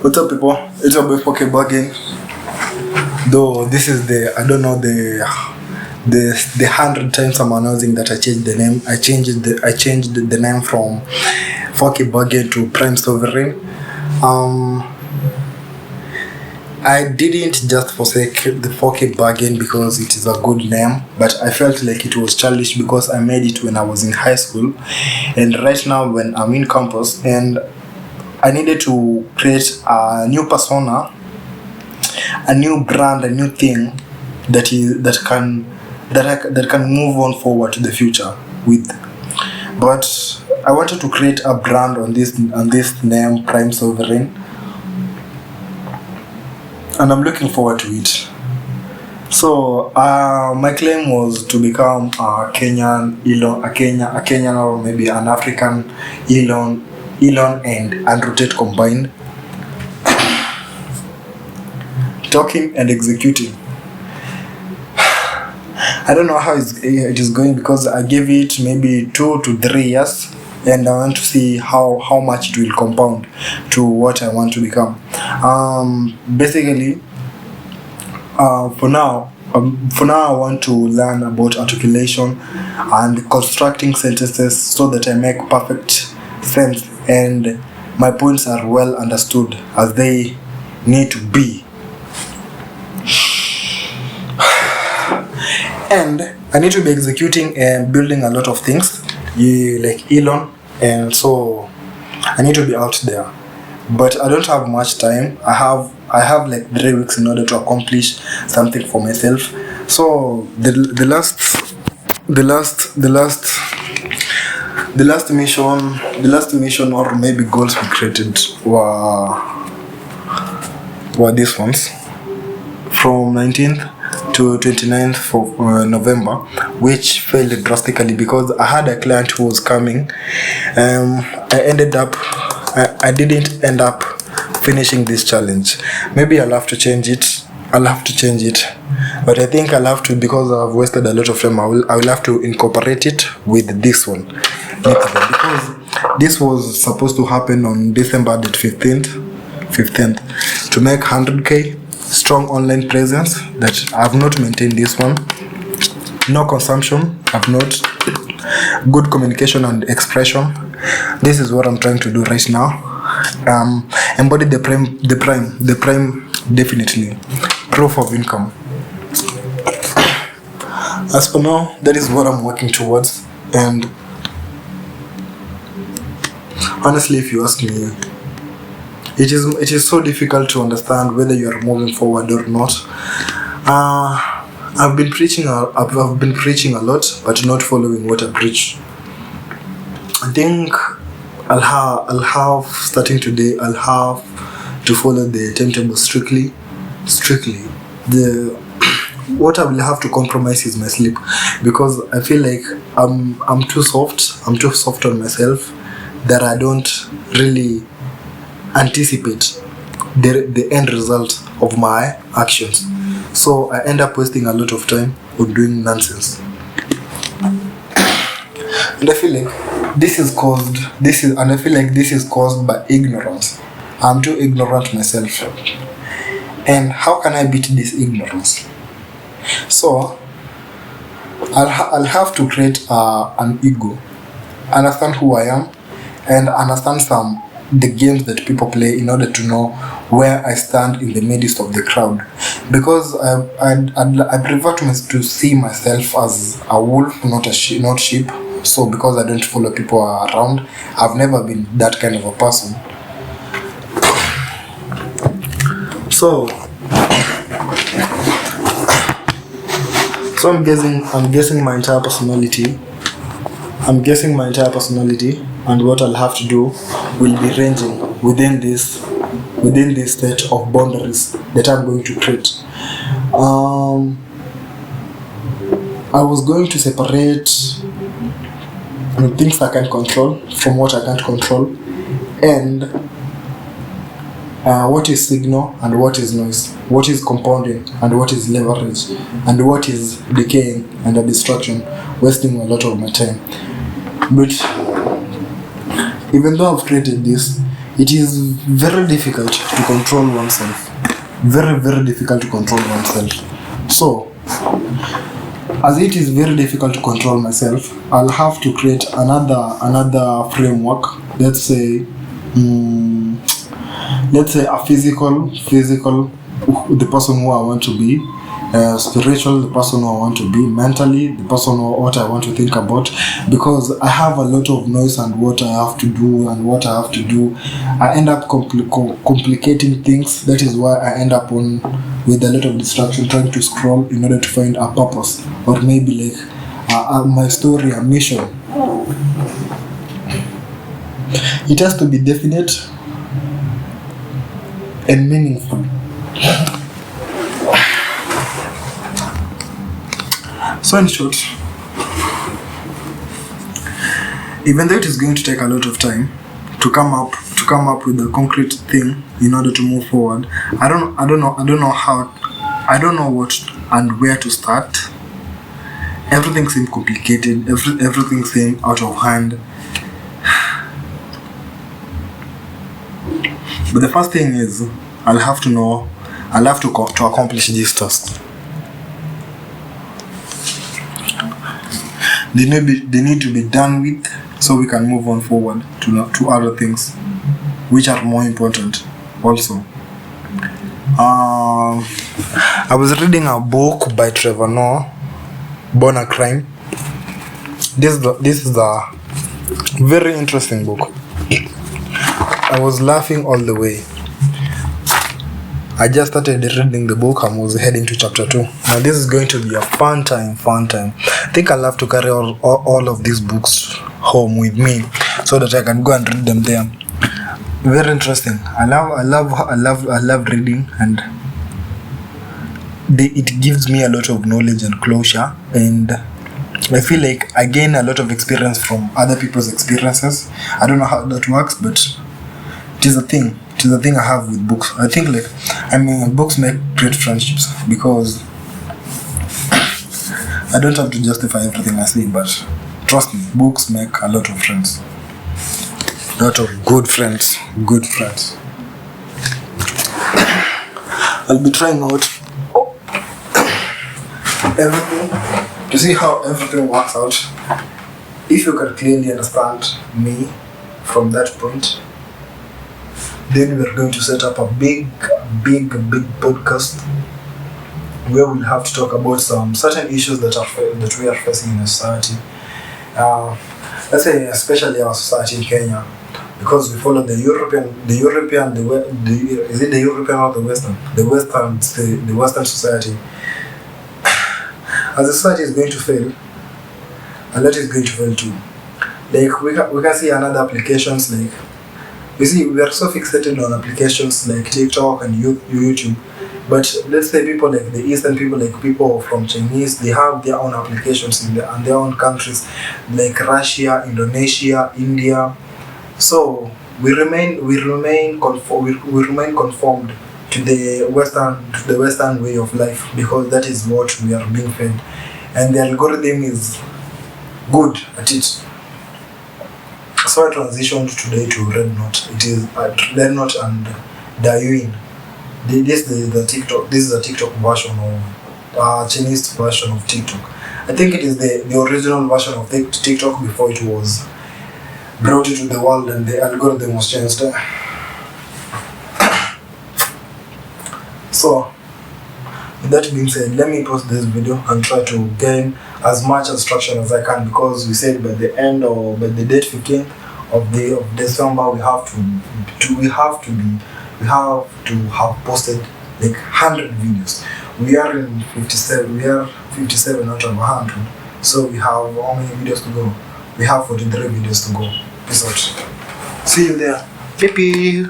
What's up, people? It's your boy Poke again. Though this is I don't know the 100 times I'm announcing that I changed the name. I changed the name from Foke Bargain to Prime Sovereign. I didn't just forsake the Foke Bargain because it is a good name, but I felt like it was childish because I made it when I was in high school, and right now when I'm in campus, and I needed to create a new persona, a new brand, a new thing that can move on forward to the future with. But I wanted to create a brand on this name, Prime Sovereign, and I'm looking forward to it. So my claim was to become a Kenyan Elon, a Kenyan or maybe an African Elon and Andrew Tate combined, talking and executing. I don't know how it is going because I gave it maybe 2 to 3 years, and I want to see how much it will compound to what I want to become. Basically, for now I want to learn about articulation and constructing sentences so that I make perfect sense and my points are well understood as they need to be. And I need to be executing and building a lot of things, like Elon, and so I need to be out there. But I don't have much time. I have like 3 weeks in order to accomplish something for myself. So the last mission or maybe goals we created were these ones from 19th to 29th of November, which failed drastically because I had a client who was coming. I didn't end up finishing this challenge. Maybe I'll have to change it. But I think I'll have to, because I've wasted a lot of time. I will have to incorporate it with this one because this was supposed to happen on December the 15th to make 100k strong online presence that I have not maintained. This one, no consumption, I've not good communication and expression. This is what I'm trying to do right now. Embody the prime, definitely proof of income. As for now, that is what I'm working towards, and honestly, if you ask me, it is so difficult to understand whether you are moving forward or not. I've been preaching a lot, but not following what I preach. I think I'll have starting today. I'll have to follow the timetable strictly. What I will have to compromise is my sleep, because I feel like I'm too soft. I'm too soft on myself that I don't really anticipate the end result of my actions. So I end up wasting a lot of time on doing nonsense. And I feel like this is caused by ignorance. I'm too ignorant myself. And how can I beat this ignorance? So I'll have to create an ego, understand who I am, and understand the games that people play in order to know where I stand in the midst of the crowd. Because I prefer to see myself as a wolf, not sheep. So because I don't follow people around, I've never been that kind of a person. So I'm guessing my entire personality. And what I'll have to do will be ranging within this set of boundaries that I'm going to create. I was going to separate things I can control from what I can't control, and what is signal and what is noise, what is compounding and what is leverage, and what is decaying and a distraction, wasting a lot of my time. But even though I've created this, It is very difficult to control oneself. Very, very difficult to control oneself. So, as it is very difficult to control myself, I'll have to create another framework. Let's say a physical, the person who I want to be, spiritual, the person who I want to be, mentally, the person who what I want to think about, because I have a lot of noise and what I have to do and what I have to do. I end up complicating things. That is why I end up with a lot of distraction, trying to scroll in order to find a purpose, or maybe like my story, a mission. It has to be definite and meaningful. So in short, even though it is going to take a lot of time to come up with a concrete thing in order to move forward, I don't know what and where to start. Everything seems complicated. Everything seems out of hand. But the first thing is, I'll have to accomplish these tasks. They need to be done with, so we can move on forward to other things which are more important also. I was reading a book by Trevor Noah, Born a Crime. This is a very interesting book. I was laughing all the way. I just started reading the book and was heading to chapter 2. Now this is going to be a fun time. I think I'll have to carry all of these books home with me so that I can go and read them there. Very interesting. I love reading, and it gives me a lot of knowledge and closure, and I feel like I gain a lot of experience from other people's experiences. I don't know how that works, but it is a thing. It is a thing I have with books. I think books make great friendships, because I don't have to justify everything I say, but trust me, books make a lot of friends. A lot of good friends. I'll be trying out everything to see how everything works out. If you can clearly understand me from that point, then we're going to set up a big podcast where we'll have to talk about some certain issues that we are facing in society. Let's say especially our society in Kenya, because we follow the European, is it the European or the Western? The Western society. As the society is going to fail, a lot is going to fail too. Like we can see another applications, like you see, we are so fixated on applications like TikTok and YouTube, but let's say people like the Eastern people, like people from Chinese, they have their own applications in their own countries, like Russia, Indonesia, India. So we remain conformed to the Western way of life, because that is what we are being fed, and the algorithm is good at it. So I transitioned today to Rednote. It is Rednote and Douyin. This is the TikTok. This is a TikTok version of Chinese version of TikTok. I think it is the original version of TikTok before it was brought into the world and the algorithm was changed. So, with that being said, let me post this video and try to gain as much instruction as I can, because we said by the end or by the date 15th of December we have to have posted like 100 videos. We are in 57. We are 57 out of 100. So we have how many videos to go? We have 43 videos to go. Peace out. See you there. Peace.